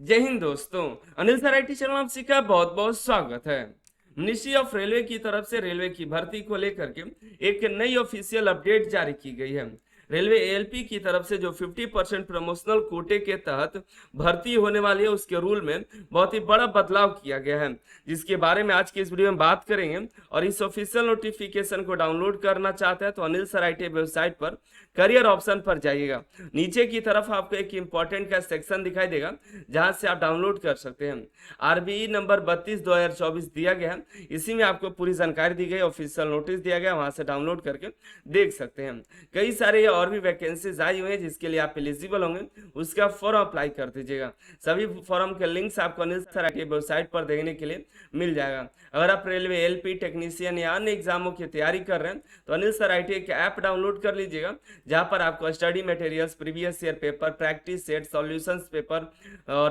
जय हिंद दोस्तों। Anil sir IT channel आप का बहुत बहुत स्वागत है। मिनिस्ट्री ऑफ रेलवे की तरफ से रेलवे की भर्ती को लेकर के एक नई ऑफिशियल अपडेट जारी की गई है। रेलवे एएलपी की तरफ से जो 50% प्रमोशनल कोटे के तहत भर्ती होने वाली है उसके रूल में बहुत ही बड़ा बदलाव किया गया है, जिसके बारे में आज की इस वीडियो में बात करेंगे। और इस ऑफिशियल नोटिफिकेशन को डाउनलोड करना चाहते हैं तो अनिल सर आईटी वेबसाइट पर करियर ऑप्शन पर जाइएगा। नीचे की तरफ आपको एक इंपॉर्टेंट का सेक्शन दिखाई देगा जहां से आप डाउनलोड कर सकते हैं। आरबीई नंबर 32/2024 दिया गया है, इसी में आपको पूरी जानकारी दी गई, ऑफिशियल नोटिस दिया गया, वहां से डाउनलोड करके देख सकते हैं। कई सारे और भी वैकेंसीज आई हुई हैं जिसके लिए आप एलिजिबल होंगे, उसका फॉर्म अप्लाई कर दीजिएगा। सभी फॉर्म के लिंक्स आपको अनिल सर आईटी वेबसाइट पर देखने के लिए मिल जाएगा। अगर आप रेलवे एलपी टेक्नीशियन या अन्य एग्जामों की तैयारी कर रहे हैं तो अनिल सर आईटी के ऐप डाउनलोड कर लीजिएगा, जहां पर आपको study materials, previous year paper, practice set, solutions paper,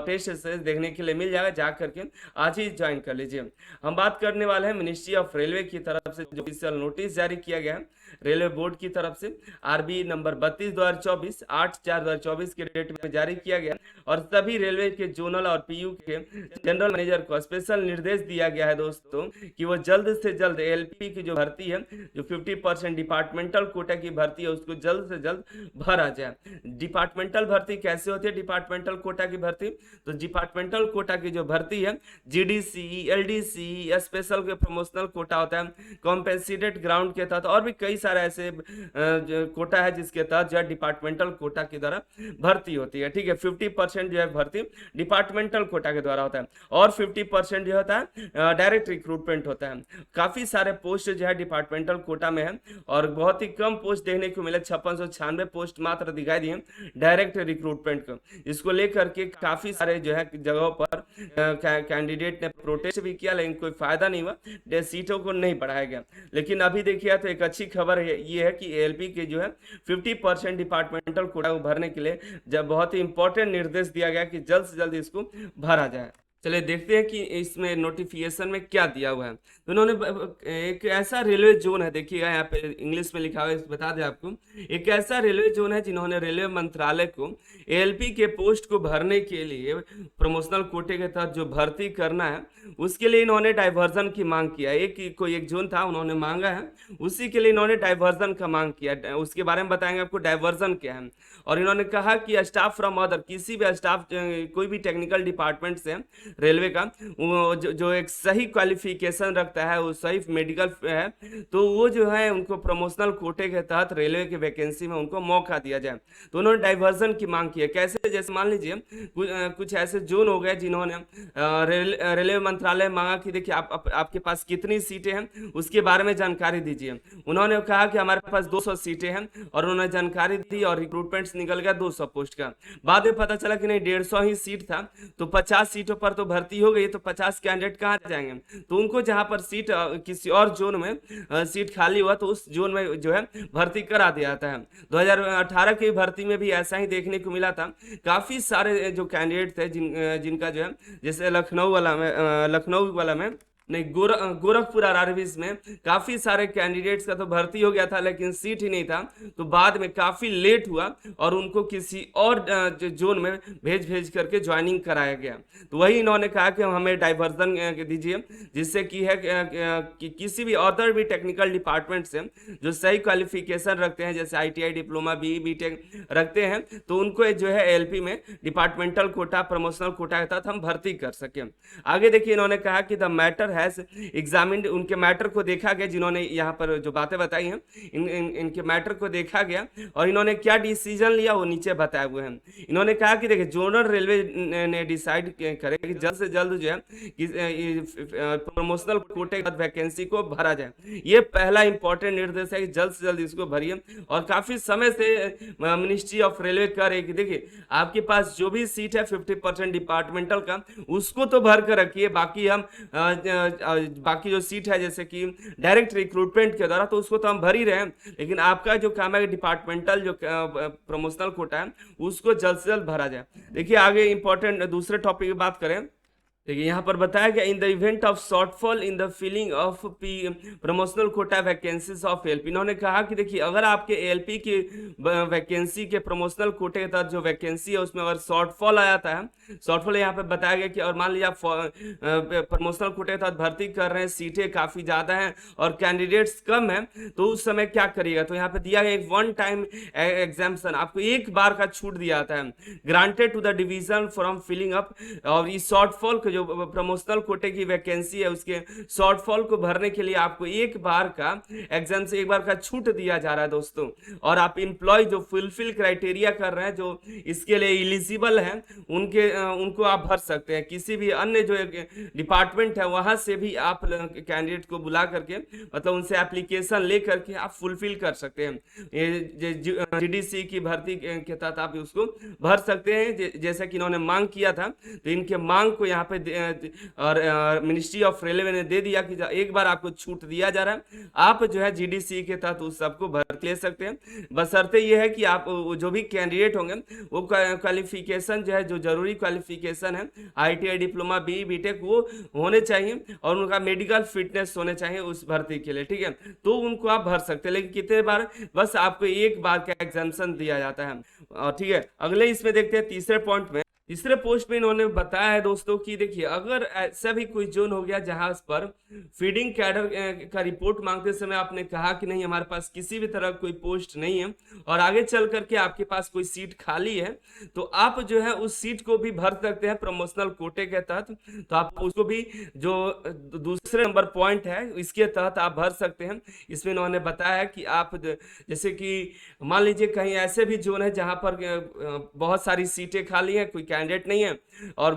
test देखने के लिए मिल जाएगा। जा करके आज ही ज्वाइन कर लीजिए। हम बात करने वाले हैं मिनिस्ट्री ऑफ रेलवे की तरफ से जो ऑफिशियल नोटिस जारी किया गया है रेलवे बोर्ड की तरफ से, आरबी नंबर 32/2024 8/4/2024 के डेट में जारी किया गया। और सभी रेलवे के जोनल और पीयू के जनरल मैनेजर को स्पेशल निर्देश दिया गया है दोस्तों कि वो जल्द से जल्द एलपी की जो भर्ती है, जो 50% डिपार्टमेंटल कोटा की भर्ती है, उसको जल्द से जल्द भरा जाए। डिपार्टमेंटल भर्ती कैसे होती है? डिपार्टमेंटल कोटा की भर्ती, तो डिपार्टमेंटल कोटा की जो भर्ती है जीडीसी, एलडीसी, स्पेशल के प्रमोशनल कोटा होता है, कॉम्पेंसेटेड ग्राउंड के तहत और भी कई सारे ऐसे कोटा है जिसके तहत जो है डिपार्टमेंटल कोटा के द्वारा भर्ती होती है। ठीक है, 50% जो है भर्ती डिपार्टमेंटल कोटा के द्वारा होता है और 50% जो होता है डायरेक्ट रिक्रूटमेंट होता है। काफी सारे पोस्ट जो है डिपार्टमेंटल कोटा में है और बहुत ही कम पोस्ट देखने को मिले, 5696 पोस्ट मात्र दिखाई दिए डायरेक्ट रिक्रूटमेंट को। इसको लेकर के काफी सारे जो है जगहों पर कैंडिडेट ने प्रोटेस्ट भी किया, लेकिन कोई फायदा नहीं हुआ, सीटों को नहीं बढ़ाया गया। लेकिन अभी देखिए तो एक अच्छी खबर ये है कि एएलपी के जो है 50% डिपार्टमेंटल कोटा को भरने के लिए जब बहुत ही इंपॉर्टेंट निर्देश दिया गया कि जल्द से जल्द इसको भरा जाए। चलिए देखते हैं कि इसमें नोटिफिकेशन में क्या दिया हुआ है। तो उन्होंने एक ऐसा रेलवे जोन है, देखिएगा यहाँ पे इंग्लिश में लिखा हुआ है, बता दें आपको। एक ऐसा रेलवे जोन है जिन्होंने रेलवे मंत्रालय को एएलपी के पोस्ट को भरने के लिए प्रमोशनल कोटे के तहत जो भर्ती करना है उसके लिए इन्होंने डाइवर्जन की मांग किया। कोई एक जोन था उन्होंने मांगा है, उसी के लिए इन्होंने डाइवर्जन का मांग किया। उसके बारे में बताएंगे आपको डाइवर्जन क्या है। और इन्होंने कहा कि स्टाफ फ्रॉम अदर, किसी भी स्टाफ कोई भी टेक्निकल डिपार्टमेंट से रेलवे का वो जो एक सही क्वालिफिकेशन रखता है, वो सही मेडिकल है, तो वो जो है उनको प्रमोशनल कोटे के तहत रेलवे की वैकेंसी में उनको मौका दिया जाए। तो उन्होंने डाइवर्जन की मांग की है। कैसे? जैसे मान लीजिए कुछ ऐसे जोन हो गए जिन्होंने रेलवे मंत्रालय मांगा कि देखिए आपके पास कितनी सीटें हैं उसके बारे में जानकारी दीजिए। उन्होंने कहा कि हमारे पास 200 सीटें हैं और उन्होंने जानकारी दी और रिक्रूटमेंट निकल गया 200 पोस्ट का। बाद में पता चला कि नहीं, 150 ही सीट था, तो 50 सीटों पर तो भर्ती हो गई, तो 50 कैंडिडेट कहाँ जाएंगे? तो उनको जहां पर सीट किसी और जोन में सीट खाली हुआ तो उस जोन में जो है भर्ती करा दिया जाता है। 2018 की भर्ती में भी ऐसा ही देखने को मिला था। काफी सारे जो कैंडिडेट थे जिनका जो है, जैसे लखनऊ वाला में नहीं, गोरखपुर आरआरबी में काफी सारे कैंडिडेट्स का तो भर्ती हो गया था लेकिन सीट ही नहीं था, तो बाद में काफी लेट हुआ और उनको किसी और जोन में भेज करके ज्वाइनिंग कराया गया। तो वही इन्होंने कहा कि हमें डाइवर्जन दीजिए, जिससे कि है कि किसी भी अदर भी टेक्निकल डिपार्टमेंट से जो सही क्वालिफिकेशन रखते हैं, जैसे आईटीआई डिप्लोमा, बीटेक रखते हैं, तो उनको जो है एलपी में डिपार्टमेंटल कोटा, प्रमोशनल कोटा के तहत हम भर्ती कर सकें। आगे देखिए, इन्होंने कहा कि द मैटर एग्जामिन्ड, उनके मैटर को देखा गया, जिन्होंने यहाँ पर जो बातें बताई हैं इनके मैटर को देखा गया और इन्होंने क्या डिसीजन लिया वो नीचे बताए हुए हैं। इन्होंने कहा कि देखिए, जोनल रेलवे ने डिसाइड करे कि जल्द से जल्द जो है प्रमोशनल कोटे की वैकेंसी को भरा जाए। ये पहला इंपॉर्टेंट निर्देश है कि जल्द से जल्द इसको भरिए। और काफी समय से मिनिस्ट्री ऑफ रेलवे कर रही है कि देखिए, आपके पास जो भी सीट है 50% डिपार्टमेंटल का, उसको तो भर कर रखिए, बाकी जो सीट है जैसे कि डायरेक्ट रिक्रूटमेंट के द्वारा, तो उसको तो हम भर ही रहे हैं, लेकिन आपका जो काम है डिपार्टमेंटल जो प्रमोशनल कोटा है उसको जल्द से जल्द भरा जाए। देखिए आगे इंपॉर्टेंट दूसरे टॉपिक की बात करें। देखिए यहाँ पर बताया गया, in the event of shortfall in the filling of promotional quota vacancies of LP, इन्होंने कहा कि देखिए, अगर आपके एलपी की वैकेंसी के प्रमोशनल कोटे के तहत जो वैकेंसी है उसमें अगर शॉर्टफॉल आ जाता है, शॉर्ट फॉल यहाँ पे बताया गया कि और मान लीजिए आप प्रमोशनल कोटे के तहत भर्ती कर रहे हैं, सीटें काफी ज्यादा हैं और कैंडिडेट्स कम हैं, तो उस समय क्या करिएगा, तो यहाँ पे दिया गया एक वन टाइम एग्जाम्पशन, आपको एक बार का छूट दिया जाता है, granted to the division from filling up. और इस शॉर्टफॉल को जो प्रमोशनल कोटे की वैकेंसी है उसके शॉर्टफॉल को भरने के लिए आपको एक बार का एग्जाम से एक बार का छूट दिया जा रहा है दोस्तों। और आप इंप्लॉय जो फुलफिल क्राइटेरिया कर रहे हैं, जो इसके लिए इलिजिबल हैं, उनको आप भर सकते हैं। किसी भी अन्य जो डिपार्टमेंट है वहां से भी आप कैंडिडेट को बुला करके, मतलब उनसे एप्लीकेशन ले करके आप फुलफिल कर सकते हैं। जीडीसी की भर्ती के तहत आप उसको भर सकते हैं, जैसा कि इन्होंने मांग किया था, तो इनके मांग को यहाँ पे और मिनिस्ट्री ऑफ रेलवे ने दे दिया कि एक बार आपको छूट दिया जा रहा है, आप जो है जीडीसी के तहत उस सबको भर ले सकते हैं। बशर्ते ये है कि आप जो भी कैंडिडेट होंगे वो क्वालिफिकेशन जो है, जो जरूरी क्वालिफिकेशन है, आईटीआई, डिप्लोमा, बी बीटेक वो होने चाहिए और उनका मेडिकल फिटनेस होने चाहिए उस भर्ती के लिए, ठीक है, तो उनको आप भर सकते हैं। लेकिन कितने बार, बस आपको एक बार का एग्जाम्पशन दिया जाता है। और ठीक है, अगले इसमें देखते हैं तीसरे पॉइंट में। तीसरे पोस्ट में इन्होंने बताया है दोस्तों कि देखिए, अगर ऐसा भी कोई जोन हो गया जहां पर फीडिंग कैडर का रिपोर्ट मांगते समय आपने कहा कि नहीं हमारे पास किसी भी तरह कोई पोस्ट नहीं है और आगे चल करके आपके पास कोई सीट खाली है, तो आप जो है उस सीट को भी भर सकते हैं प्रमोशनल कोटे के तहत। तो आप उसको भी, जो दूसरे नंबर पॉइंट है, इसके तहत आप भर सकते हैं। इसमें इन्होंने बताया कि आप जैसे कि मान लीजिए कहीं ऐसे भी जोन है जहां पर बहुत सारी सीटें खाली हैं, कोई कैंडिडेट नहीं है और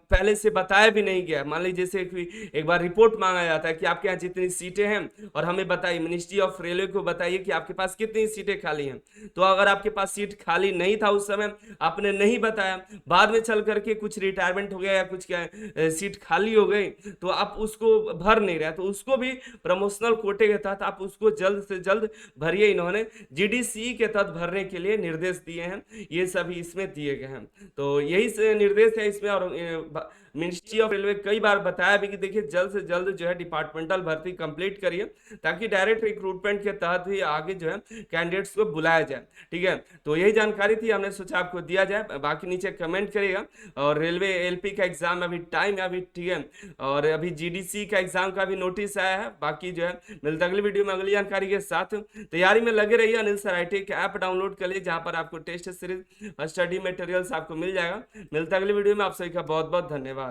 पहले से बताया भी नहीं गया। मान लीजिए जैसे एक बार रिपोर्ट मांगा जाता है कि आपके यहाँ जितनी सीटें हैं और हमें बताइए, मिनिस्ट्री ऑफ रेलवे को बताइए कि आपके पास कितनी सीटें खाली हैं। तो अगर आपके पास सीट खाली नहीं था उस समय, आपने नहीं बताया, बाद में चल करके कुछ रिटायरमेंट हो गया या कुछ क्या सीट खाली हो गई, तो आप उसको भर नहीं रहे, तो उसको भी प्रमोशनल कोटे के तहत आप उसको जल्द से जल्द भरिए। इन्होंने जीडीसी के तहत भरने के लिए निर्देश दिए हैं, ये सभी इसमें दिए गए हैं। तो यही निर्देश है इसमें। और मिनिस्ट्री ऑफ रेलवे कई बार बताया भी कि देखिए जल्द से जल्द जो है डिपार्टमेंटल भर्ती कंप्लीट करिए, ताकि डायरेक्ट रिक्रूटमेंट के तहत ही आगे जो है कैंडिडेट्स को बुलाया जाए, ठीक है। तो यही जानकारी थी, हमने सोचा आपको दिया जाए। बाकी नीचे कमेंट करिएगा। और रेलवे एलपी का एग्जाम अभी टाइम है अभी, ठीक है, और अभी जीडीसी का एग्जाम का भी नोटिस आया है। बाकी जो है मिलता अगली वीडियो में अगली जानकारी के साथ। तैयारी में लगे रहिए। अनिल सर IT का ऐप डाउनलोड कर लीजिए, जहां पर आपको टेस्ट सीरीज स्टडी मटेरियल्स आपको मिल जाएगा। मिलता अगली वीडियो में। आप सभी का बहुत बहुत धन्यवाद।